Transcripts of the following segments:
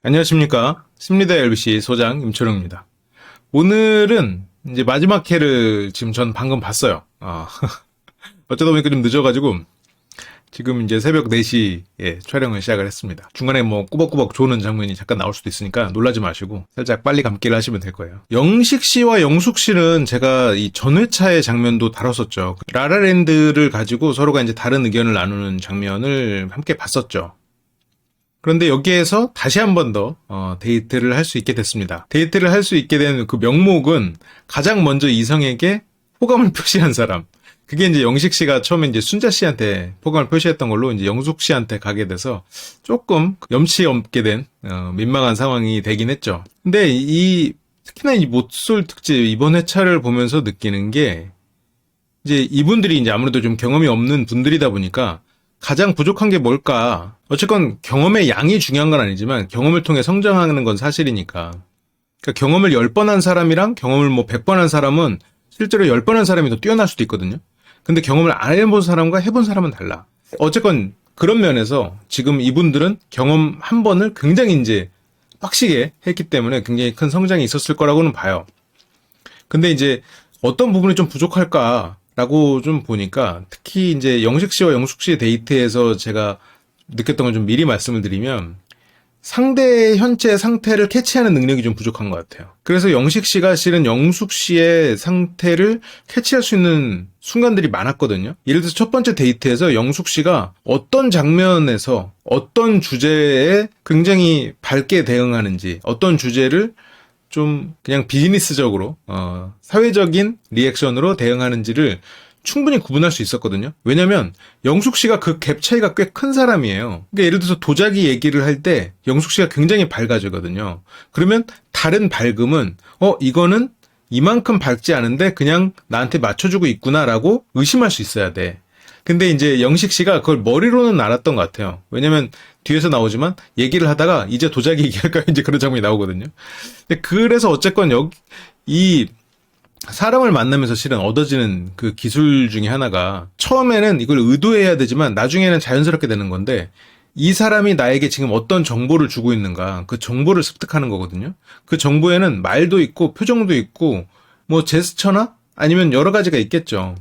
안녕하십니까. 심리대 LBC 소장 임초령입니다. 오늘은 이제 마지막 회를 지금 전 방금 봤어요. 어쩌다 보니까 좀 늦어가지고 지금 이제 새벽 4시에 촬영을 시작을 했습니다. 중간에 뭐 꾸벅꾸벅 조는 장면이 잠깐 나올 수도 있으니까 놀라지 마시고 살짝 빨리 감기를 하시면 될 거예요. 영식 씨와 영숙 씨는 제가 이 전회차의 장면도 다뤘었죠. 라라랜드를 가지고 서로가 이제 다른 의견을 나누는 장면을 함께 봤었죠. 그런데 여기에서 다시 한 번 더 데이트를 할 수 있게 됐습니다. 데이트를 할 수 있게 된 그 명목은 가장 먼저 이성에게 호감을 표시한 사람. 그게 이제 영식 씨가 처음에 이제 순자 씨한테 호감을 표시했던 걸로 이제 영숙 씨한테 가게 돼서 조금 염치 없게 된 민망한 상황이 되긴 했죠. 근데 특히나 이 모쏠 특집 이번 회차를 보면서 느끼는 게 이제 이분들이 이제 아무래도 좀 경험이 없는 분들이다 보니까 가장 부족한 게 뭘까? 어쨌건 경험의 양이 중요한 건 아니지만 경험을 통해 성장하는 건 사실이니까. 그러니까 경험을 10번 한 사람이랑 경험을 뭐 100번 한 사람은 실제로 10번 한 사람이 더 뛰어날 수도 있거든요. 근데 경험을 안 해본 사람과 해본 사람은 달라. 어쨌건 그런 면에서 지금 이분들은 경험 한 번을 굉장히 이제 빡시게 했기 때문에 굉장히 큰 성장이 있었을 거라고는 봐요. 근데 이제 어떤 부분이 좀 부족할까? 라고 좀 보니까 특히 이제 영식 씨와 영숙 씨의 데이트에서 제가 느꼈던 걸 좀 미리 말씀을 드리면 상대의 현재 상태를 캐치하는 능력이 좀 부족한 것 같아요. 그래서 영식 씨가 실은 영숙 씨의 상태를 캐치할 수 있는 순간들이 많았거든요. 예를 들어서 첫 번째 데이트에서 영숙 씨가 어떤 장면에서 어떤 주제에 굉장히 밝게 대응하는지 어떤 주제를 좀 그냥 비즈니스적으로 사회적인 리액션으로 대응하는지를 충분히 구분할 수 있었거든요. 왜냐면 영숙 씨가 그 갭 차이가 꽤 큰 사람이에요. 그러니까 예를 들어서 도자기 얘기를 할 때 영숙 씨가 굉장히 밝아지거든요. 그러면 다른 밝음은 이거는 이만큼 밝지 않은데 그냥 나한테 맞춰주고 있구나라고 의심할 수 있어야 돼. 근데 이제 영식 씨가 그걸 머리로는 알았던 것 같아요. 왜냐면 뒤에서 나오지만 얘기를 하다가 이제 도자기 얘기할까 이제 그런 장면이 나오거든요. 근데 그래서 어쨌건 이 사람을 만나면서 실은 얻어지는 그 기술 중에 하나가 처음에는 이걸 의도해야 되지만 나중에는 자연스럽게 되는 건데 이 사람이 나에게 지금 어떤 정보를 주고 있는가 그 정보를 습득하는 거거든요. 그 정보에는 말도 있고 표정도 있고 뭐 제스처나 아니면 여러 가지가 있겠죠.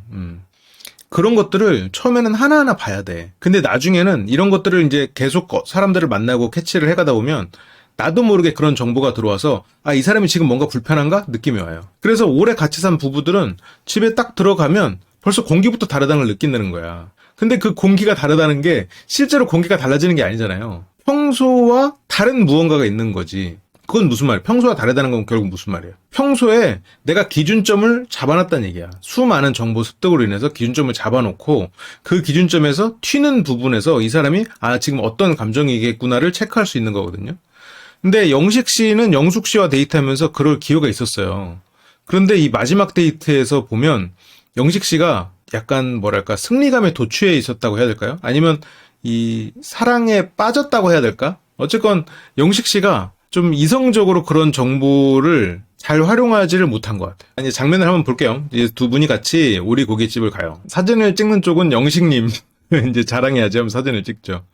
그런 것들을 처음에는 하나하나 봐야 돼. 근데 나중에는 이런 것들을 이제 계속 사람들을 만나고 캐치를 해가다 보면 나도 모르게 그런 정보가 들어와서 이 사람이 지금 뭔가 불편한가? 느낌이 와요. 그래서 오래 같이 산 부부들은 집에 딱 들어가면 벌써 공기부터 다르다는 걸 느낀다는 거야. 근데 그 공기가 다르다는 게 실제로 공기가 달라지는 게 아니잖아요. 평소와 다른 무언가가 있는 거지. 그건 무슨 말이야? 평소와 다르다는 건 결국 무슨 말이에요? 평소에 내가 기준점을 잡아놨다는 얘기야. 수많은 정보 습득으로 인해서 기준점을 잡아놓고 그 기준점에서 튀는 부분에서 이 사람이 지금 어떤 감정이겠구나를 체크할 수 있는 거거든요. 근데 영식 씨는 영숙 씨와 데이트하면서 그럴 기회가 있었어요. 그런데 이 마지막 데이트에서 보면 영식 씨가 약간 뭐랄까 승리감에 도취해 있었다고 해야 될까요? 아니면 이 사랑에 빠졌다고 해야 될까? 어쨌건 영식 씨가 좀 이성적으로 그런 정보를 잘 활용하지를 못한 것 같아요. 이제 장면을 한번 볼게요. 이제 두 분이 같이 오리 고깃집을 가요. 사진을 찍는 쪽은 영식님 이제 자랑해야지 하면 사진을 찍죠.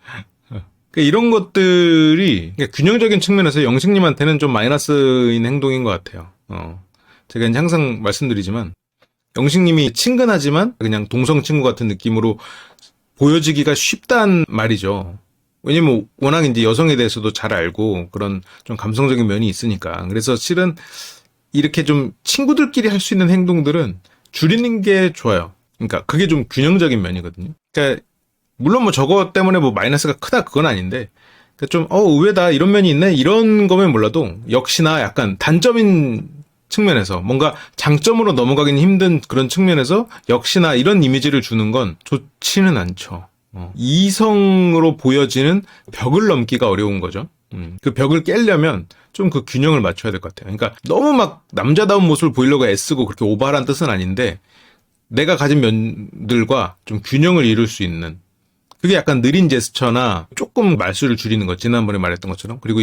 이런 것들이 균형적인 측면에서 영식님한테는 좀 마이너스인 행동인 것 같아요. 제가 이제 항상 말씀드리지만 영식님이 친근하지만 그냥 동성 친구 같은 느낌으로 보여지기가 쉽단 말이죠. 왜냐면 워낙 이제 여성에 대해서도 잘 알고 그런 좀 감성적인 면이 있으니까. 그래서 실은 이렇게 좀 친구들끼리 할 수 있는 행동들은 줄이는 게 좋아요. 그러니까 그게 좀 균형적인 면이거든요. 그러니까 물론 뭐 저거 때문에 뭐 마이너스가 크다 그건 아닌데 좀 의외다 이런 면이 있네 이런 거면 몰라도 역시나 약간 단점인 측면에서 뭔가 장점으로 넘어가기는 힘든 그런 측면에서 역시나 이런 이미지를 주는 건 좋지는 않죠. 이성으로 보여지는 벽을 넘기가 어려운 거죠. 그 벽을 깨려면 좀 그 균형을 맞춰야 될 것 같아요. 그러니까 너무 막 남자다운 모습을 보이려고 애쓰고 그렇게 오버하라는 뜻은 아닌데 내가 가진 면들과 좀 균형을 이룰 수 있는 그게 약간 느린 제스처나 조금 말수를 줄이는 것, 지난번에 말했던 것처럼. 그리고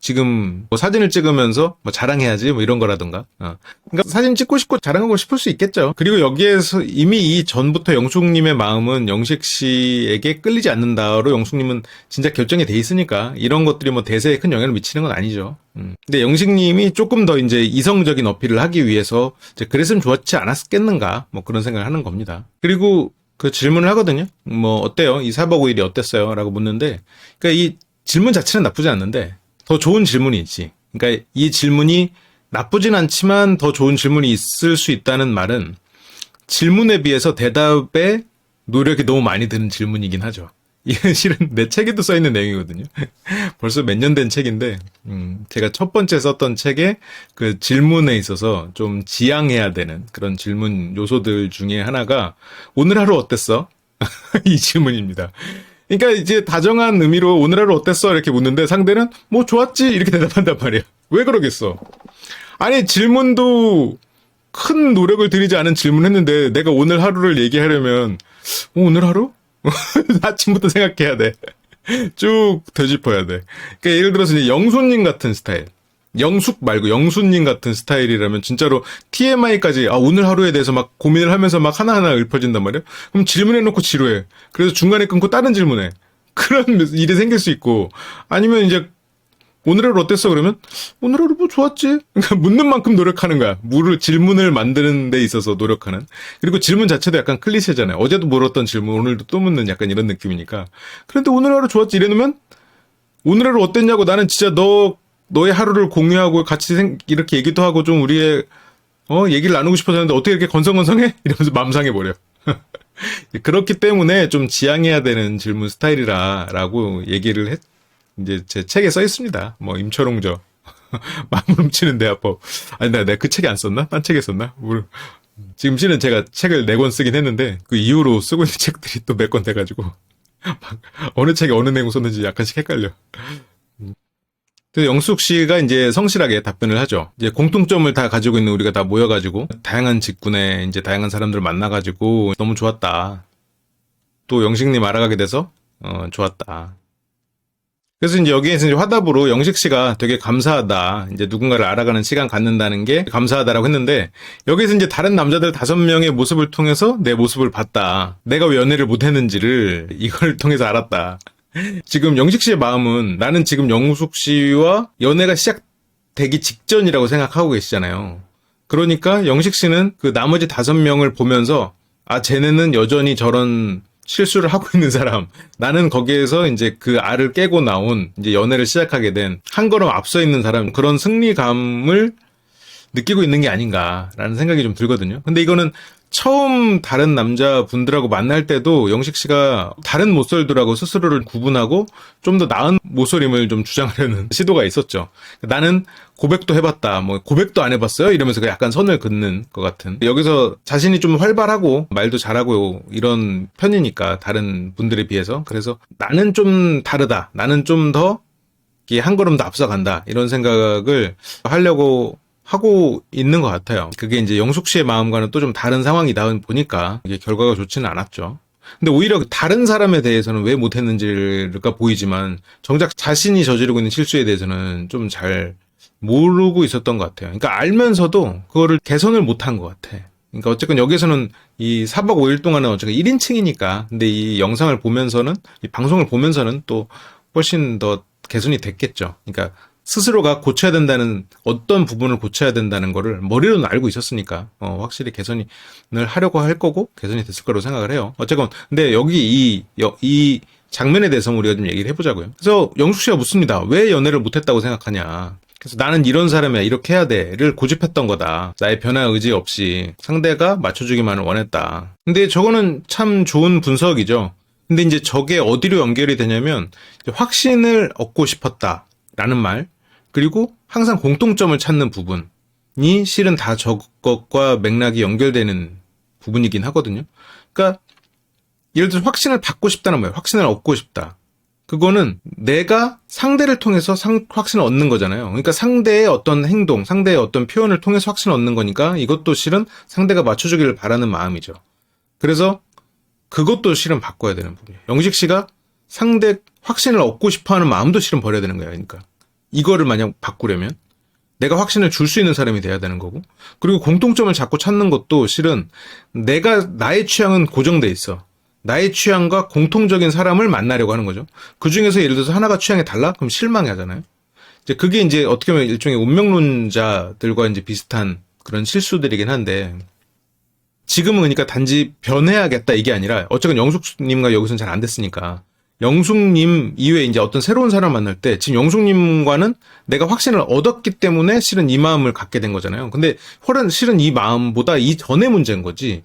지금 뭐 사진을 찍으면서 뭐 자랑해야지 뭐 이런 거라든가. 그러니까 사진 찍고 싶고 자랑하고 싶을 수 있겠죠. 그리고 여기에서 이미 이 전부터 영숙님의 마음은 영식 씨에게 끌리지 않는다로 영숙님은 진짜 결정이 돼 있으니까 이런 것들이 뭐 대세에 큰 영향을 미치는 건 아니죠. 근데 영식님이 조금 더 이제 이성적인 어필을 하기 위해서 이제 그랬으면 좋았지 않았겠는가 뭐 그런 생각을 하는 겁니다. 그리고 그 질문을 하거든요. 뭐 어때요? 이 4박 5일이 어땠어요? 라고 묻는데, 그러니까 이 질문 자체는 나쁘지 않는데 더 좋은 질문이 있지. 그러니까 이 질문이 나쁘진 않지만 더 좋은 질문이 있을 수 있다는 말은 질문에 비해서 대답에 노력이 너무 많이 드는 질문이긴 하죠. 이건 실은 내 책에도 써있는 내용이거든요. 벌써 몇 년 된 책인데, 제가 첫 번째 썼던 책에 그 질문에 있어서 좀 지양해야 되는 그런 질문 요소들 중에 하나가 오늘 하루 어땠어? 이 질문입니다. 그러니까 이제 다정한 의미로 오늘 하루 어땠어? 이렇게 묻는데 상대는 뭐 좋았지? 이렇게 대답한단 말이에요. 왜 그러겠어? 아니, 질문도 큰 노력을 들이지 않은 질문했는데 내가 오늘 하루를 얘기하려면 오늘 하루? 아침부터 생각해야 돼. 쭉 되짚어야 돼. 그러니까 예를 들어서 이제 영수님 같은 스타일. 영숙 말고 영수님 같은 스타일이라면 진짜로 TMI까지 오늘 하루에 대해서 막 고민을 하면서 막 하나하나 읊어진단 말이야. 그럼 질문해놓고 지루해. 그래서 중간에 끊고 다른 질문해. 그런 일이 생길 수 있고 아니면 이제 오늘 하루 어땠어? 그러면 오늘 하루 뭐 좋았지? 그러니까 묻는 만큼 노력하는 거야. 질문을 만드는 데 있어서 노력하는. 그리고 질문 자체도 약간 클리셰잖아요. 어제도 물었던 질문 오늘도 또 묻는 약간 이런 느낌이니까. 그런데 오늘 하루 좋았지? 이래놓으면 오늘 하루 어땠냐고 나는 진짜 너의 하루를 공유하고 같이 이렇게 얘기도 하고 좀 우리의 얘기를 나누고 싶어서 하는데 어떻게 이렇게 건성건성해? 이러면서 맘 상해버려. 그렇기 때문에 좀 지양해야 되는 질문 스타일이라고 얘기를 이제 제 책에 써 있습니다. 뭐 임철웅저 마음을 훔치는 대화법. 아니 내가 그 책에 안 썼나? 딴 책에 썼나? 지금 실은 제가 책을 4권 쓰긴 했는데 그 이후로 쓰고 있는 책들이 또 몇 권 돼가지고 어느 책에 어느 내용 썼는지 약간씩 헷갈려. 그래서 영숙 씨가 이제 성실하게 답변을 하죠. 이제 공통점을 다 가지고 있는 우리가 다 모여가지고 다양한 직군에 이제 다양한 사람들을 만나가지고 너무 좋았다. 또 영식님 알아가게 돼서 좋았다. 그래서 이제 여기에서 이제 화답으로 영식 씨가 되게 감사하다. 이제 누군가를 알아가는 시간 갖는다는 게 감사하다라고 했는데 여기서 이제 다른 남자들 5명의 모습을 통해서 내 모습을 봤다. 내가 왜 연애를 못했는지를 이걸 통해서 알았다. 지금 영식 씨의 마음은 나는 지금 영숙 씨와 연애가 시작되기 직전이라고 생각하고 계시잖아요. 그러니까 영식 씨는 그 나머지 5명을 보면서 쟤네는 여전히 저런 실수를 하고 있는 사람. 나는 거기에서 이제 그 알을 깨고 나온 이제 연애를 시작하게 된 한 걸음 앞서 있는 사람. 그런 승리감을 느끼고 있는 게 아닌가라는 생각이 좀 들거든요. 근데 이거는 처음 다른 남자분들하고 만날 때도 영식 씨가 다른 모쏠들하고 스스로를 구분하고 좀 더 나은 모쏠임을 좀 주장하려는 시도가 있었죠. 나는 고백도 해봤다, 뭐 고백도 안 해봤어요? 이러면서 약간 선을 긋는 것 같은. 여기서 자신이 좀 활발하고 말도 잘하고 이런 편이니까 다른 분들에 비해서. 그래서 나는 좀 다르다. 나는 좀 더 한 걸음 더 앞서간다. 이런 생각을 하려고 하고 있는 것 같아요. 그게 이제 영숙 씨의 마음과는 또 좀 다른 상황이다 보니까 이게 결과가 좋지는 않았죠. 근데 오히려 다른 사람에 대해서는 왜 못했는지가 보이지만 정작 자신이 저지르고 있는 실수에 대해서는 좀 잘 모르고 있었던 것 같아요. 그러니까 알면서도 그거를 개선을 못한 것 같아. 그러니까 어쨌건 여기서는 이 4박 5일 동안은 어쨌든 1인칭이니까 근데 이 영상을 보면서는 이 방송을 보면서는 또 훨씬 더 개선이 됐겠죠. 그러니까 스스로가 고쳐야 된다는 어떤 부분을 고쳐야 된다는 거를 머리로는 알고 있었으니까 확실히 개선을 하려고 할 거고 개선이 됐을 거라고 생각을 해요. 어쨌건 근데 여기 이 장면에 대해서 우리가 좀 얘기를 해보자고요. 그래서 영숙 씨가 묻습니다. 왜 연애를 못했다고 생각하냐. 그래서 나는 이런 사람이야. 이렇게 해야 돼를 고집했던 거다. 나의 변화 의지 없이 상대가 맞춰주기만을 원했다. 근데 저거는 참 좋은 분석이죠. 근데 이제 저게 어디로 연결이 되냐면 확신을 얻고 싶었다라는 말 그리고 항상 공통점을 찾는 부분이 실은 다 저것과 맥락이 연결되는 부분이긴 하거든요. 그러니까 예를 들어서 확신을 받고 싶다는 거예요. 확신을 얻고 싶다. 그거는 내가 상대를 통해서 확신을 얻는 거잖아요. 그러니까 상대의 어떤 행동, 상대의 어떤 표현을 통해서 확신을 얻는 거니까 이것도 실은 상대가 맞춰주기를 바라는 마음이죠. 그래서 그것도 실은 바꿔야 되는 부분이에요. 영식 씨가 상대 확신을 얻고 싶어 하는 마음도 실은 버려야 되는 거예요. 그러니까 이거를 만약 바꾸려면 내가 확신을 줄 수 있는 사람이 돼야 되는 거고, 그리고 공통점을 자꾸 찾는 것도 실은 나의 취향은 고정돼 있어. 나의 취향과 공통적인 사람을 만나려고 하는 거죠. 그 중에서 예를 들어서 하나가 취향이 달라? 그럼 실망해 하잖아요. 이제 그게 이제 어떻게 보면 일종의 운명론자들과 이제 비슷한 그런 실수들이긴 한데, 지금은 그러니까 단지 변해야겠다 이게 아니라, 어쨌든 영숙님과 여기서는 잘 안 됐으니까 영숙님 이외에 이제 어떤 새로운 사람을 만날 때 지금 영숙님과는 내가 확신을 얻었기 때문에 실은 이 마음을 갖게 된 거잖아요. 근데 실은 이 마음보다 이전의 문제인 거지.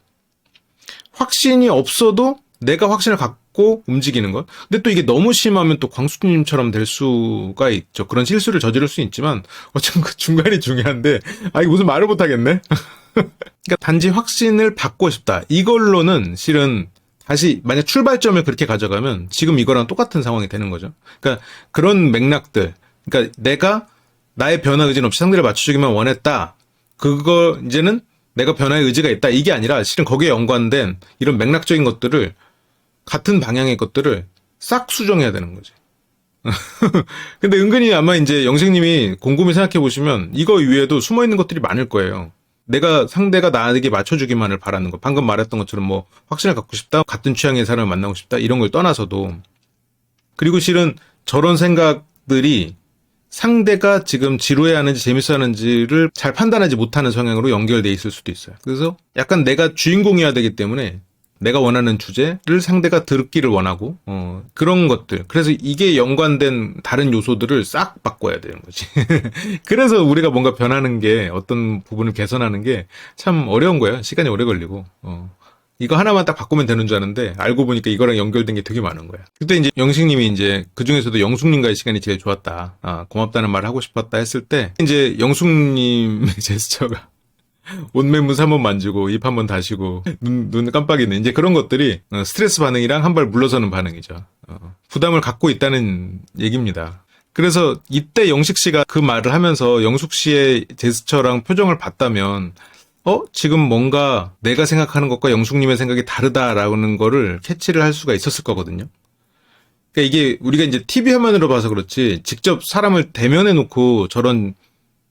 확신이 없어도 내가 확신을 갖고 움직이는 것. 근데 또 이게 너무 심하면 또 광수님처럼 될 수가 있죠. 그런 실수를 저지를 수 있지만 어쨌든 그 중간이 중요한데, 이게 무슨 말을 못 하겠네. 그러니까 단지 확신을 받고 싶다. 이걸로는 실은 다시 만약 출발점을 그렇게 가져가면 지금 이거랑 똑같은 상황이 되는 거죠. 그러니까 그런 맥락들, 그러니까 내가 나의 변화 의지는 없이 상대를 맞춰주기만 원했다. 그거 이제는 내가 변화의 의지가 있다. 이게 아니라 실은 거기에 연관된 이런 맥락적인 것들을, 같은 방향의 것들을 싹 수정해야 되는 거지. 근데 은근히 아마 이제 영식님이 곰곰이 생각해 보시면 이거 위에도 숨어 있는 것들이 많을 거예요. 상대가 나에게 맞춰주기만을 바라는 거. 방금 말했던 것처럼 뭐 확신을 갖고 싶다, 같은 취향의 사람을 만나고 싶다, 이런 걸 떠나서도. 그리고 실은 저런 생각들이 상대가 지금 지루해하는지 재밌어하는지를 잘 판단하지 못하는 성향으로 연결돼 있을 수도 있어요. 그래서 약간 내가 주인공이어야 되기 때문에 내가 원하는 주제를 상대가 듣기를 원하고, 그런 것들. 그래서 이게 연관된 다른 요소들을 싹 바꿔야 되는 거지. 그래서 우리가 뭔가 변하는 게, 어떤 부분을 개선하는 게 참 어려운 거야. 시간이 오래 걸리고. 이거 하나만 딱 바꾸면 되는 줄 아는데, 알고 보니까 이거랑 연결된 게 되게 많은 거야. 그때 이제 영식님이 이제 그 중에서도 영숙님과의 시간이 제일 좋았다. 고맙다는 말을 하고 싶었다 했을 때, 이제 영숙님의 제스처가 옷매무새 한번 만지고 입 한번 다시고 눈 깜빡이는 이제 그런 것들이 스트레스 반응이랑 한 발 물러서는 반응이죠. 부담을 갖고 있다는 얘기입니다. 그래서 이때 영식 씨가 그 말을 하면서 영숙 씨의 제스처랑 표정을 봤다면 지금 뭔가 내가 생각하는 것과 영숙님의 생각이 다르다라는 거를 캐치를 할 수가 있었을 거거든요. 그러니까 이게 우리가 이제 TV 화면으로 봐서 그렇지 직접 사람을 대면해 놓고 저런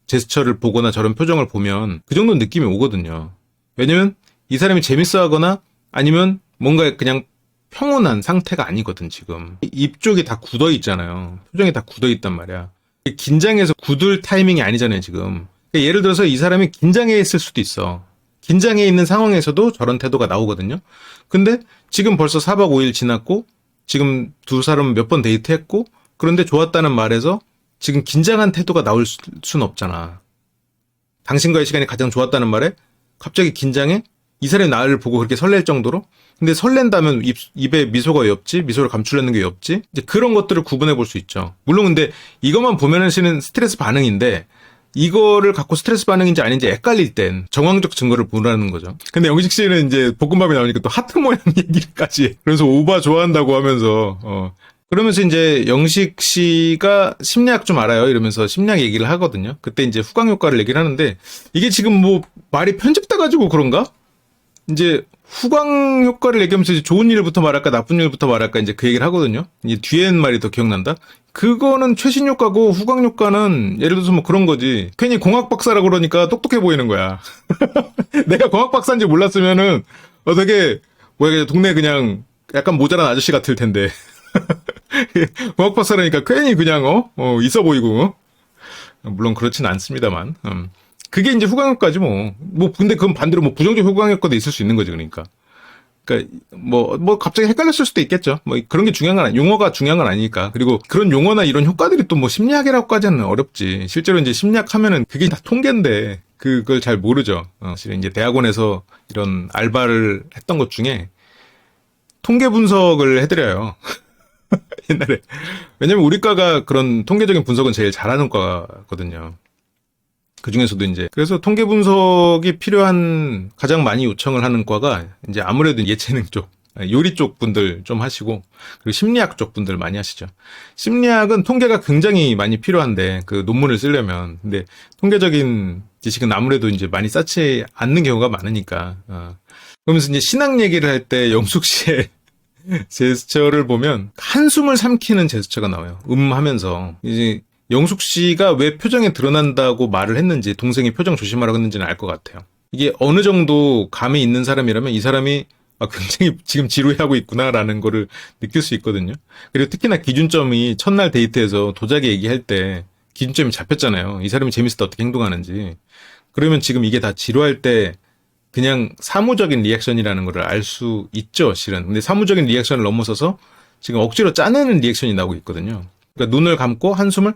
제스처를 보거나 저런 표정을 보면 그 정도 느낌이 오거든요. 왜냐면 이 사람이 재밌어 하거나 아니면 뭔가 그냥 평온한 상태가 아니거든, 지금. 입 쪽이 다 굳어 있잖아요. 표정이 다 굳어 있단 말이야. 긴장해서 굳을 타이밍이 아니잖아요, 지금. 그러니까 예를 들어서 이 사람이 긴장해 있을 수도 있어. 긴장해 있는 상황에서도 저런 태도가 나오거든요. 근데 지금 벌써 4박 5일 지났고 지금 두 사람 몇 번 데이트했고 그런데 좋았다는 말에서 지금 긴장한 태도가 나올 수는 없잖아. 당신과의 시간이 가장 좋았다는 말에 갑자기 긴장해? 이 사람이 나를 보고 그렇게 설렐 정도로? 근데 설렌다면 입에 미소가 왜 없지? 미소를 감추려는 게 왜 없지? 이제 그런 것들을 구분해 볼 수 있죠. 물론 근데 이것만 보면은 실은 스트레스 반응인데 이거를 갖고 스트레스 반응인지 아닌지 헷갈릴 땐 정황적 증거를 보라는 거죠. 근데 영식 씨는 이제 볶음밥이 나오니까 또 하트 모양 얘기까지 해. 그래서 오바 좋아한다고 하면서 그러면서 이제 영식 씨가 심리학 좀 알아요 이러면서 심리학 얘기를 하거든요. 그때 이제 후광 효과를 얘기를 하는데 이게 지금 뭐 말이 편집돼가지고 그런가? 이제 후광 효과를 얘기하면서 이제 좋은 일부터 말할까 나쁜 일부터 말할까 이제 그 얘기를 하거든요. 이제 뒤엔 말이 더 기억난다. 그거는 최신 효과고 후광 효과는 예를 들어서 뭐 그런 거지. 괜히 공학 박사라고 그러니까 똑똑해 보이는 거야. 내가 공학 박사인지 몰랐으면은 되게 뭐야 동네 그냥 약간 모자란 아저씨 같을 텐데. 공학 박사라니까 괜히 그냥 있어 보이고. 물론 그렇진 않습니다만. 그게 이제 후광효과지 뭐. 근데 그건 반대로 뭐 부정적 후광효과도 있을 수 있는 거지, 그러니까. 그러니까, 갑자기 헷갈렸을 수도 있겠죠. 그런 게 중요한 건 용어가 중요한 건 아니니까. 그리고 그런 용어나 이런 효과들이 또 뭐 심리학이라고까지는 어렵지. 실제로 이제 심리학 하면은 그게 다 통계인데, 그걸 잘 모르죠. 사실 이제 대학원에서 이런 알바를 했던 것 중에 통계 분석을 해드려요. 옛날에. 왜냐면 우리 과가 그런 통계적인 분석은 제일 잘하는 과거든요. 그 중에서도 이제 그래서 통계 분석이 필요한 가장 많이 요청을 하는 과가 이제 아무래도 예체능 쪽, 요리 쪽 분들 좀 하시고 그리고 심리학 쪽 분들 많이 하시죠. 심리학은 통계가 굉장히 많이 필요한데 그 논문을 쓰려면 근데 통계적인 지식은 아무래도 이제 많이 쌓지 않는 경우가 많으니까 그러면서 이제 신앙 얘기를 할 때 영숙 씨의 제스처를 보면 한숨을 삼키는 제스처가 나와요. 하면서. 이제 영숙 씨가 왜 표정에 드러난다고 말을 했는지, 동생이 표정 조심하라고 했는지는 알 것 같아요. 이게 어느 정도 감이 있는 사람이라면 이 사람이 굉장히 지금 지루해하고 있구나라는 거를 느낄 수 있거든요. 그리고 특히나 기준점이 첫날 데이트에서 도자기 얘기할 때 기준점이 잡혔잖아요. 이 사람이 재밌을 때 어떻게 행동하는지. 그러면 지금 이게 다 지루할 때 그냥 사무적인 리액션이라는 걸 알 수 있죠, 실은. 근데 사무적인 리액션을 넘어서서 지금 억지로 짜내는 리액션이 나오고 있거든요. 그러니까 눈을 감고 한숨을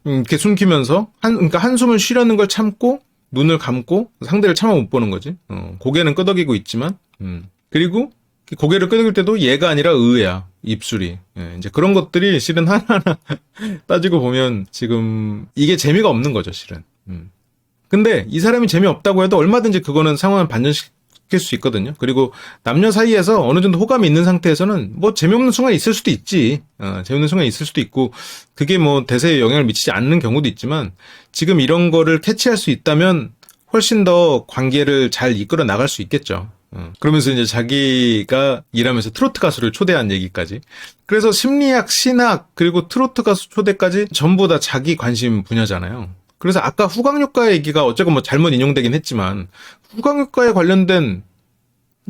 이렇게 숨기면서 그러니까 한숨을 쉬려는 걸 참고 눈을 감고 상대를 차마 못 보는 거지. 고개는 끄덕이고 있지만 그리고 고개를 끄덕일 때도 얘가 아니라 의야, 입술이. 예, 이제 그런 것들이 실은 하나하나 따지고 보면 지금 이게 재미가 없는 거죠, 실은. 근데 이 사람이 재미없다고 해도 얼마든지 그거는 상황을 반전시킬 수 있거든요. 그리고 남녀 사이에서 어느 정도 호감이 있는 상태에서는 뭐 재미없는 순간이 있을 수도 있지. 재미없는 순간이 있을 수도 있고 그게 뭐 대세에 영향을 미치지 않는 경우도 있지만 지금 이런 거를 캐치할 수 있다면 훨씬 더 관계를 잘 이끌어 나갈 수 있겠죠. 그러면서 이제 자기가 일하면서 트로트 가수를 초대한 얘기까지. 그래서 심리학, 신학, 그리고 트로트 가수 초대까지 전부 다 자기 관심 분야잖아요. 그래서 아까 후광효과 얘기가 어쨌건 뭐 잘못 인용되긴 했지만 후광효과에 관련된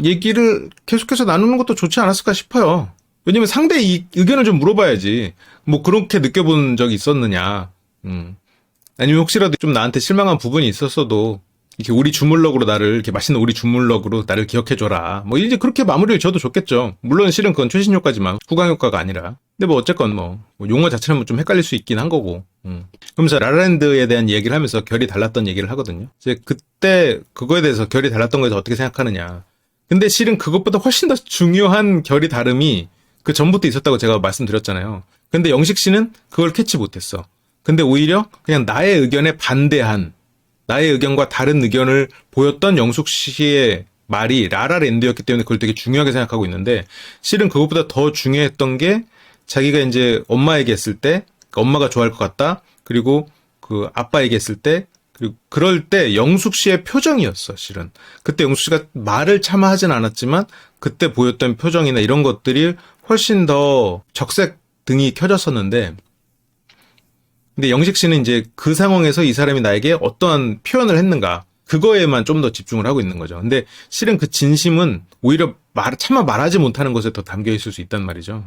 얘기를 계속해서 나누는 것도 좋지 않았을까 싶어요. 왜냐면 상대의 의견을 좀 물어봐야지. 뭐 그렇게 느껴본 적이 있었느냐. 아니면 혹시라도 좀 나한테 실망한 부분이 있었어도 이렇게 우리 주물럭으로 나를 이렇게 맛있는 우리 주물럭으로 나를 기억해줘라. 뭐 이제 그렇게 마무리를 지어도 좋겠죠. 물론 실은 그건 최신 효과지만 후광효과가 아니라. 근데 뭐 어쨌건 뭐 용어 자체는 좀 헷갈릴 수 있긴 한 거고. 그러면서 라라랜드에 대한 얘기를 하면서 결이 달랐던 얘기를 하거든요. 이제 그때 그거에 대해서 결이 달랐던 거에 대해서 어떻게 생각하느냐. 근데 실은 그것보다 훨씬 더 중요한 결이 다름이 그 전부터 있었다고 제가 말씀드렸잖아요. 근데 영식 씨는 그걸 캐치 못했어. 근데 오히려 그냥 나의 의견에 반대한 나의 의견과 다른 의견을 보였던 영숙 씨의 말이 라라랜드였기 때문에 그걸 되게 중요하게 생각하고 있는데 실은 그것보다 더 중요했던 게 자기가 이제 엄마에게 했을 때 엄마가 좋아할 것 같다. 그리고 그 아빠에게 했을 때 그리고 그럴 때 영숙 씨의 표정이었어, 실은. 그때 영숙 씨가 말을 차마 하진 않았지만 그때 보였던 표정이나 이런 것들이 훨씬 더 적색 등이 켜졌었는데 근데 영식 씨는 이제 그 상황에서 이 사람이 나에게 어떠한 표현을 했는가 그거에만 좀 더 집중을 하고 있는 거죠. 근데 실은 그 진심은 오히려 차마 말하지 못하는 것에 더 담겨 있을 수 있단 말이죠.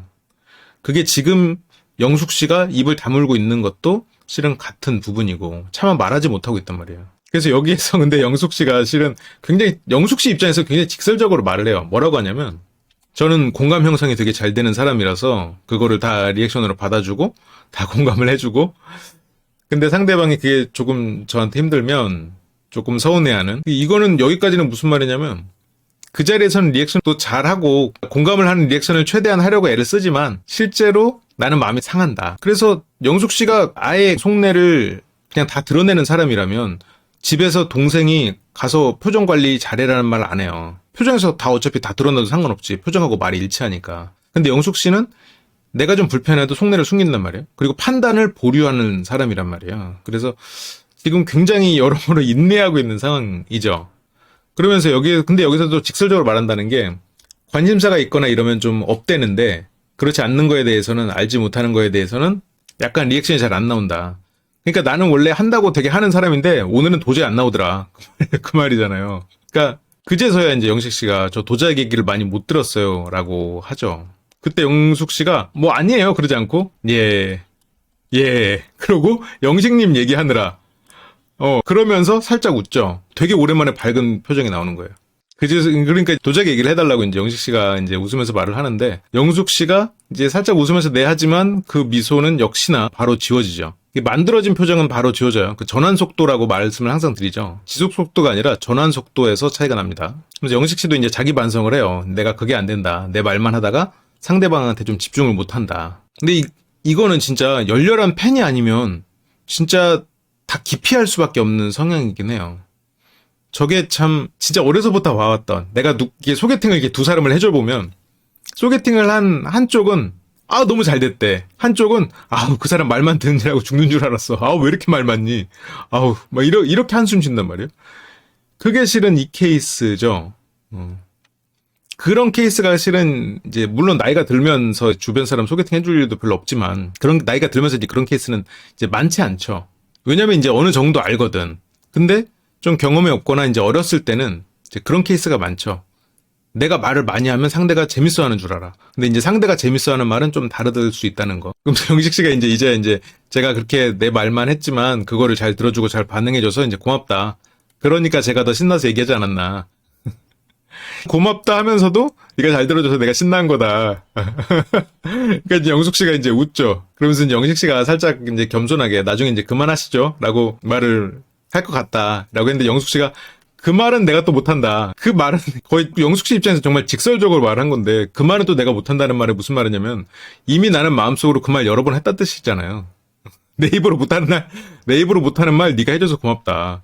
그게 지금 영숙 씨가 입을 다물고 있는 것도 실은 같은 부분이고 차마 말하지 못하고 있단 말이에요. 그래서 여기에서 근데 영숙 씨가 실은 굉장히 영숙 씨 입장에서 굉장히 직설적으로 말을 해요. 뭐라고 하냐면 저는 공감 형성이 되게 잘 되는 사람이라서 그거를 다 리액션으로 받아주고 다 공감을 해주고 근데 상대방이 그게 조금 저한테 힘들면 조금 서운해하는 이거는 여기까지는 무슨 말이냐면 그 자리에서는 리액션도 잘하고 공감을 하는 리액션을 최대한 하려고 애를 쓰지만 실제로 나는 마음이 상한다. 그래서 영숙 씨가 아예 속내를 그냥 다 드러내는 사람이라면 집에서 동생이 가서 표정 관리 잘해라는 말 안 해요. 표정에서 다 어차피 다 드러나도 상관없지. 표정하고 말이 일치하니까. 근데 영숙 씨는 내가 좀 불편해도 속내를 숨긴단 말이에요. 그리고 판단을 보류하는 사람이란 말이에요. 그래서 지금 굉장히 여러모로 인내하고 있는 상황이죠. 그러면서 근데 여기서도 직설적으로 말한다는 게 관심사가 있거나 이러면 좀 업되는데 그렇지 않는 거에 대해서는 알지 못하는 거에 대해서는 약간 리액션이 잘 안 나온다. 그러니까 나는 원래 한다고 되게 하는 사람인데 오늘은 도저히 안 나오더라. 그 말이잖아요. 그러니까 그제서야 이제 영식 씨가 저 도자기 얘기를 많이 못 들었어요 라고 하죠. 그때 영숙 씨가 뭐 아니에요 그러지 않고 예 그러고 영식님 얘기하느라 그러면서 살짝 웃죠. 되게 오랜만에 밝은 표정이 나오는 거예요. 그러니까 도자기 얘기를 해달라고 이제 영식 씨가 이제 웃으면서 말을 하는데 영숙 씨가 이제 살짝 웃으면서 네 하지만 그 미소는 역시나 바로 지워지죠. 만들어진 표정은 바로 지워져요. 그 전환 속도라고 말씀을 항상 드리죠. 지속 속도가 아니라 전환 속도에서 차이가 납니다. 그래서 영식 씨도 이제 자기 반성을 해요. 내가 그게 안 된다. 내 말만 하다가 상대방한테 좀 집중을 못 한다. 근데 이거는 진짜 열렬한 팬이 아니면 진짜 다 기피할 수밖에 없는 성향이긴 해요. 저게 참 진짜 어려서부터 봐왔던 내가 이게 소개팅을 이렇게 두 사람을 해줘보면 소개팅을 한 한쪽은 너무 잘 됐대. 한쪽은 그 사람 말만 듣느라고 죽는 줄 알았어. 왜 이렇게 말 많니? 막 이렇게 한숨 쉰단 말이에요. 그게 실은 이 케이스죠. 그런 케이스가 실은 이제 물론 나이가 들면서 주변 사람 소개팅 해줄 일도 별로 없지만 그런 나이가 들면서 이제 그런 케이스는 이제 많지 않죠. 왜냐면 이제 어느 정도 알거든. 근데 좀 경험이 없거나 이제 어렸을 때는 이제 그런 케이스가 많죠. 내가 말을 많이 하면 상대가 재밌어하는 줄 알아. 근데 이제 상대가 재밌어하는 말은 좀 다르들 수 있다는 거. 그럼 영식 씨가 이제 제가 그렇게 내 말만 했지만 그거를 잘 들어주고 잘 반응해줘서 이제 고맙다. 그러니까 제가 더 신나서 얘기하지 않았나. 고맙다 하면서도 네가 잘 들어줘서 내가 신난 거다. 그러니까 이제 영숙 씨가 이제 웃죠. 그러면서 이제 영식 씨가 살짝 이제 겸손하게 나중에 이제 그만하시죠. 라고 말을 할 것 같다. 라고 했는데 영숙 씨가 그 말은 내가 또 못한다. 그 말은 거의 영숙 씨 입장에서 정말 직설적으로 말한 건데 그 말은 또 내가 못한다는 말이 무슨 말이냐면 이미 나는 마음속으로 그 말 여러 번 했다는 뜻이잖아요. 내 입으로 못하는 말 네가 해줘서 고맙다.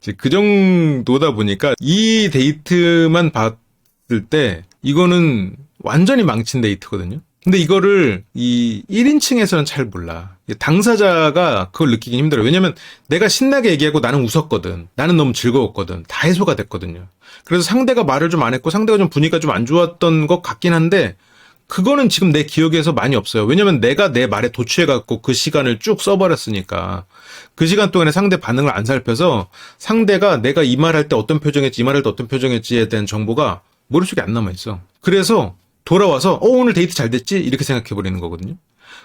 이제 그 정도다 보니까 이 데이트만 봤을 때 이거는 완전히 망친 데이트거든요. 근데 이거를 이 1인칭에서는 잘 몰라. 당사자가 그걸 느끼긴 힘들어요. 왜냐면 내가 신나게 얘기하고 나는 웃었거든. 나는 너무 즐거웠거든. 다 해소가 됐거든요. 그래서 상대가 말을 좀 안 했고 상대가 좀 분위기가 좀 안 좋았던 것 같긴 한데 그거는 지금 내 기억에서 많이 없어요. 왜냐면 내가 내 말에 도취해갖고 그 시간을 쭉 써버렸으니까. 그 시간 동안에 상대 반응을 안 살펴서 상대가 내가 이 말 할 때 어떤 표정했지, 이 말 할 때 어떤 표정했지에 대한 정보가 머릿속에 안 남아있어. 그래서 돌아와서 오늘 데이트 잘 됐지? 이렇게 생각해버리는 거거든요.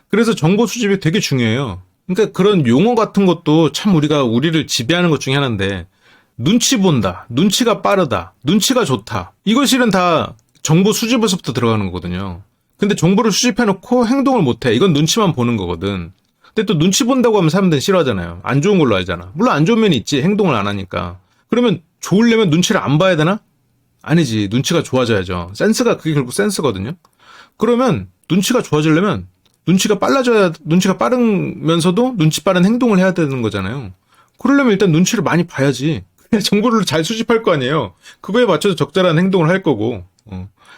그래서 정보 수집이 되게 중요해요. 그러니까 그런 용어 같은 것도 참 우리를 지배하는 것 중에 하나인데 눈치 본다, 눈치가 빠르다, 눈치가 좋다. 이거 실은 다 정보 수집에서부터 들어가는 거거든요. 근데 정보를 수집해놓고 행동을 못해. 이건 눈치만 보는 거거든. 근데 또 눈치 본다고 하면 사람들은 싫어하잖아요. 안 좋은 걸로 알잖아. 물론 안 좋은 면이 있지. 행동을 안 하니까. 그러면 좋으려면 눈치를 안 봐야 되나? 아니지. 눈치가 좋아져야죠. 센스가 그게 결국 센스거든요. 그러면 눈치가 좋아지려면 눈치가 빠르면서도 눈치 빠른 행동을 해야 되는 거잖아요. 그러려면 일단 눈치를 많이 봐야지. 정보를 잘 수집할 거 아니에요. 그거에 맞춰서 적절한 행동을 할 거고.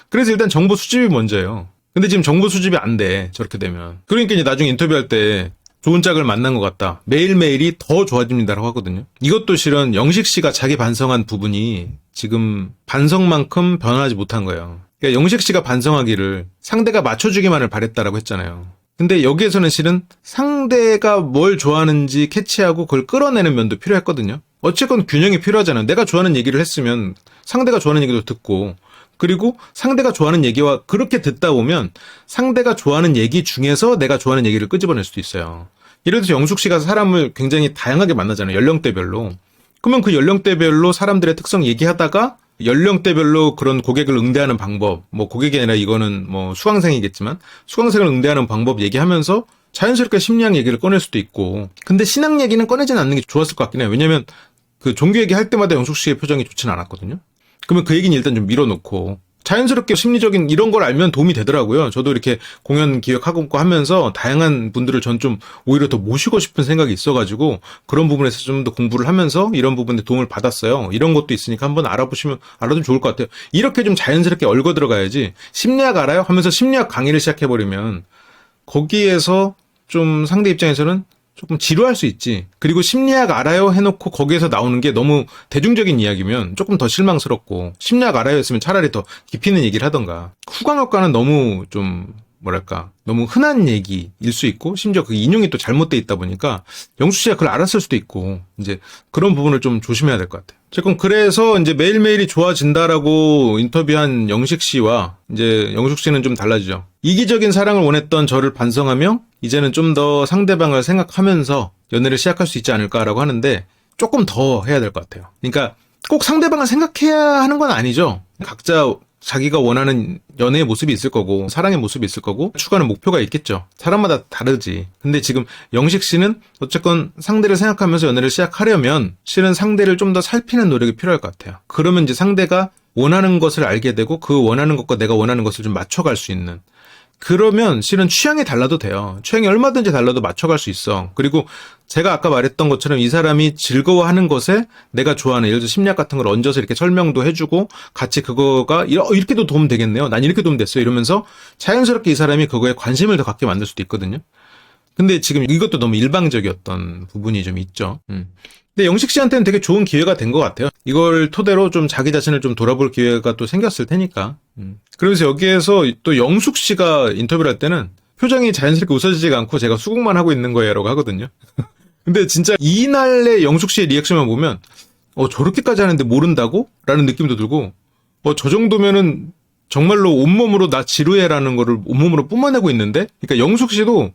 그래서 일단 정보 수집이 먼저예요. 근데 지금 정보 수집이 안 돼. 저렇게 되면. 그러니까 이제 나중에 인터뷰할 때 좋은 짝을 만난 것 같다. 매일매일이 더 좋아집니다라고 하거든요. 이것도 실은 영식 씨가 자기 반성한 부분이 지금 반성만큼 변하지 못한 거예요. 그러니까 영식 씨가 반성하기를 상대가 맞춰주기만을 바랬다라고 했잖아요. 근데 여기에서는 실은 상대가 뭘 좋아하는지 캐치하고 그걸 끌어내는 면도 필요했거든요. 어쨌건 균형이 필요하잖아요. 내가 좋아하는 얘기를 했으면 상대가 좋아하는 얘기도 듣고 그리고 상대가 좋아하는 얘기와 그렇게 듣다 보면 상대가 좋아하는 얘기 중에서 내가 좋아하는 얘기를 끄집어낼 수도 있어요. 예를 들어서 영숙 씨가 사람을 굉장히 다양하게 만나잖아요. 연령대별로. 그러면 그 연령대별로 사람들의 특성 얘기하다가 연령대별로 그런 고객을 응대하는 방법, 뭐 고객이 아니라 이거는 뭐 수강생이겠지만 수강생을 응대하는 방법 얘기하면서 자연스럽게 심리학 얘기를 꺼낼 수도 있고 근데 신학 얘기는 꺼내진 않는 게 좋았을 것 같긴 해요. 왜냐면 그 종교 얘기 할 때마다 영숙 씨의 표정이 좋지는 않았거든요. 그러면 그 얘기는 일단 좀 밀어놓고 자연스럽게 심리적인 이런 걸 알면 도움이 되더라고요. 저도 이렇게 공연 기획하고 하면서 다양한 분들을 전 좀 오히려 더 모시고 싶은 생각이 있어가지고 그런 부분에서 좀 더 공부를 하면서 이런 부분에 도움을 받았어요. 이런 것도 있으니까 한번 알아두면 좋을 것 같아요. 이렇게 좀 자연스럽게 얽어 들어가야지 심리학 알아요? 하면서 심리학 강의를 시작해버리면 거기에서 좀 상대 입장에서는 조금 지루할 수 있지. 그리고 심리학 알아요 해놓고 거기에서 나오는 게 너무 대중적인 이야기면 조금 더 실망스럽고 심리학 알아요 했으면 차라리 더 깊이 있는 얘기를 하던가. 후광효과는 너무 좀 너무 흔한 얘기일 수 있고 심지어 그 인용이 또 잘못돼 있다 보니까 영수 씨가 그걸 알았을 수도 있고 이제 그런 부분을 좀 조심해야 될 것 같아요. 어쨌건 그래서 이제 매일매일이 좋아진다라고 인터뷰한 영식 씨와 이제 영숙 씨는 좀 달라지죠. 이기적인 사랑을 원했던 저를 반성하며 이제는 좀 더 상대방을 생각하면서 연애를 시작할 수 있지 않을까라고 하는데 조금 더 해야 될 것 같아요. 그러니까 꼭 상대방을 생각해야 하는 건 아니죠. 각자 자기가 원하는 연애의 모습이 있을 거고 사랑의 모습이 있을 거고 추구하는 목표가 있겠죠. 사람마다 다르지. 근데 지금 영식 씨는 어쨌건 상대를 생각하면서 연애를 시작하려면 실은 상대를 좀 더 살피는 노력이 필요할 것 같아요. 그러면 이제 상대가 원하는 것을 알게 되고 그 원하는 것과 내가 원하는 것을 좀 맞춰갈 수 있는 그러면 실은 취향이 달라도 돼요. 취향이 얼마든지 달라도 맞춰갈 수 있어. 그리고 제가 아까 말했던 것처럼 이 사람이 즐거워하는 것에 내가 좋아하는 예를 들어 심리학 같은 걸 얹어서 이렇게 설명도 해주고 같이 그거가 이렇게도 도움 되겠네요. 난 이렇게 도움 됐어요. 이러면서 자연스럽게 이 사람이 그거에 관심을 더 갖게 만들 수도 있거든요. 근데 지금 이것도 너무 일방적이었던 부분이 좀 있죠. 근데 영식 씨한테는 되게 좋은 기회가 된 것 같아요. 이걸 토대로 좀 자기 자신을 좀 돌아볼 기회가 또 생겼을 테니까. 그러면서 여기에서 또 영숙 씨가 인터뷰를 할 때는 표정이 자연스럽게 웃어지지가 않고 제가 수긍만 하고 있는 거예요 라고 하거든요. 근데 진짜 이날의 영숙 씨의 리액션만 보면 저렇게까지 하는데 모른다고? 라는 느낌도 들고 저 정도면은 정말로 온몸으로 나 지루해라는 거를 온몸으로 뿜어내고 있는데, 그러니까 영숙 씨도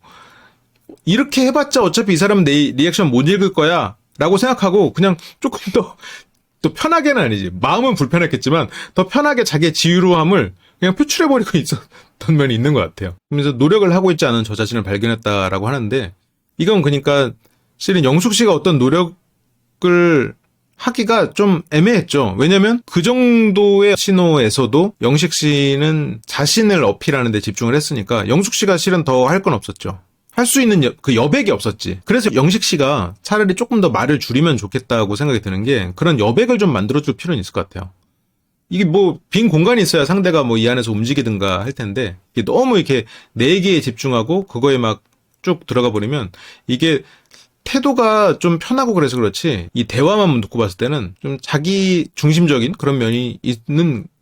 이렇게 해봤자 어차피 이 사람은 내 리액션 못 읽을 거야 라고 생각하고 그냥 조금 또 편하게는 아니지, 마음은 불편했겠지만 더 편하게 자기의 지루함을 그냥 표출해버리고 있었던 면이 있는 것 같아요. 그러면서 노력을 하고 있지 않은 저 자신을 발견했다라고 하는데, 이건 그러니까 실은 영숙 씨가 어떤 노력을 하기가 좀 애매했죠. 왜냐면 그 정도의 신호에서도 영식 씨는 자신을 어필하는 데 집중을 했으니까 영숙 씨가 실은 더 할 건 없었죠. 할 수 있는 그 여백이 없었지. 그래서 영식 씨가 차라리 조금 더 말을 줄이면 좋겠다고 생각이 드는 게, 그런 여백을 좀 만들어줄 필요는 있을 것 같아요. 이게 뭐 빈 공간이 있어야 상대가 뭐 이 안에서 움직이든가 할 텐데, 이게 너무 이렇게 내 얘기에 집중하고 그거에 막 쭉 들어가 버리면 이게 태도가 좀 편하고 그래서 그렇지, 이 대화만 듣고 봤을 때는 좀 자기 중심적인 그런 면이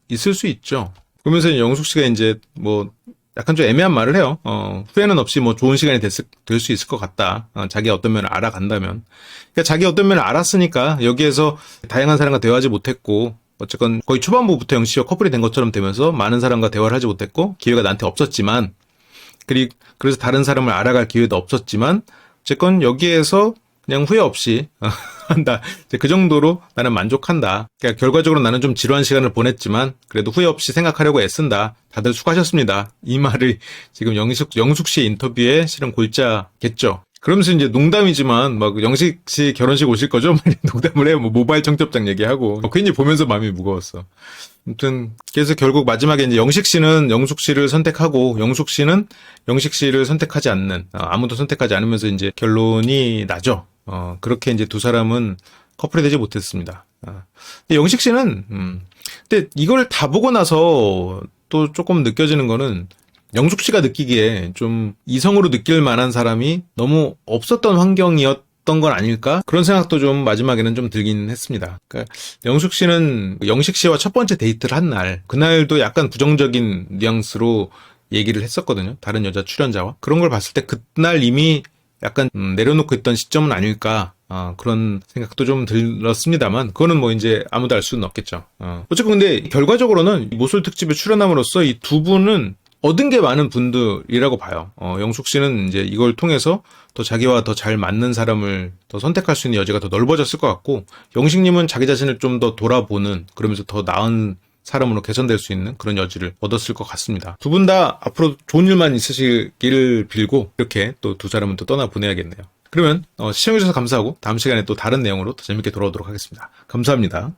있을 수 있죠. 그러면서 영숙 씨가 이제 뭐 약간 좀 애매한 말을 해요. 후회는 없이 뭐 좋은 시간이 될 수 있을 것 같다. 자기 어떤 면을 알아간다면. 그러니까 자기 어떤 면을 알았으니까 여기에서 다양한 사람과 대화하지 못했고, 어쨌건 거의 초반부부터 영식 씨와 커플이 된 것처럼 되면서 많은 사람과 대화를 하지 못했고 기회가 나한테 없었지만, 그래서 다른 사람을 알아갈 기회도 없었지만, 어쨌건 여기에서 그냥 후회 없이 한다. 그 정도로 나는 만족한다. 그러니까 결과적으로 나는 좀 지루한 시간을 보냈지만 그래도 후회 없이 생각하려고 애쓴다. 다들 수고하셨습니다. 이 말이 지금 영숙 씨의 인터뷰에 실은 골자겠죠. 그러면서 이제 농담이지만 막 영식 씨 결혼식 오실 거죠? 농담을 해요. 뭐 모바일 청첩장 얘기하고. 괜히 보면서 마음이 무거웠어. 아무튼 그래서 결국 마지막에 이제 영식 씨는 영숙 씨를 선택하고 영숙 씨는 영식 씨를 선택하지 않는, 아무도 선택하지 않으면서 이제 결론이 나죠. 그렇게 이제 두 사람은 커플이 되지 못했습니다. 근데 영식 씨는 근데 이걸 다 보고 나서 또 조금 느껴지는 거는, 영숙 씨가 느끼기에 좀 이성으로 느낄 만한 사람이 너무 없었던 환경이었던 건 아닐까? 그런 생각도 좀 마지막에는 좀 들긴 했습니다. 그러니까 영숙 씨는 영식 씨와 첫 번째 데이트를 한 날, 그날도 약간 부정적인 뉘앙스로 얘기를 했었거든요. 다른 여자 출연자와. 그런 걸 봤을 때 그날 이미 약간 내려놓고 있던 시점은 아닐까. 그런 생각도 좀 들었습니다만, 그거는 뭐 이제 아무도 알 수는 없겠죠. 어쨌건 근데 결과적으로는 모쏠 특집에 출연함으로써 이 두 분은 얻은 게 많은 분들이라고 봐요. 영숙 씨는 이제 이걸 통해서 더 자기와 더 잘 맞는 사람을 더 선택할 수 있는 여지가 더 넓어졌을 것 같고, 영식님은 자기 자신을 좀 더 돌아보는, 그러면서 더 나은 사람으로 개선될 수 있는 그런 여지를 얻었을 것 같습니다. 두 분 다 앞으로 좋은 일만 있으시길 빌고, 이렇게 또 두 사람은 또 떠나보내야겠네요. 그러면 시청해주셔서 감사하고 다음 시간에 또 다른 내용으로 더 재밌게 돌아오도록 하겠습니다. 감사합니다.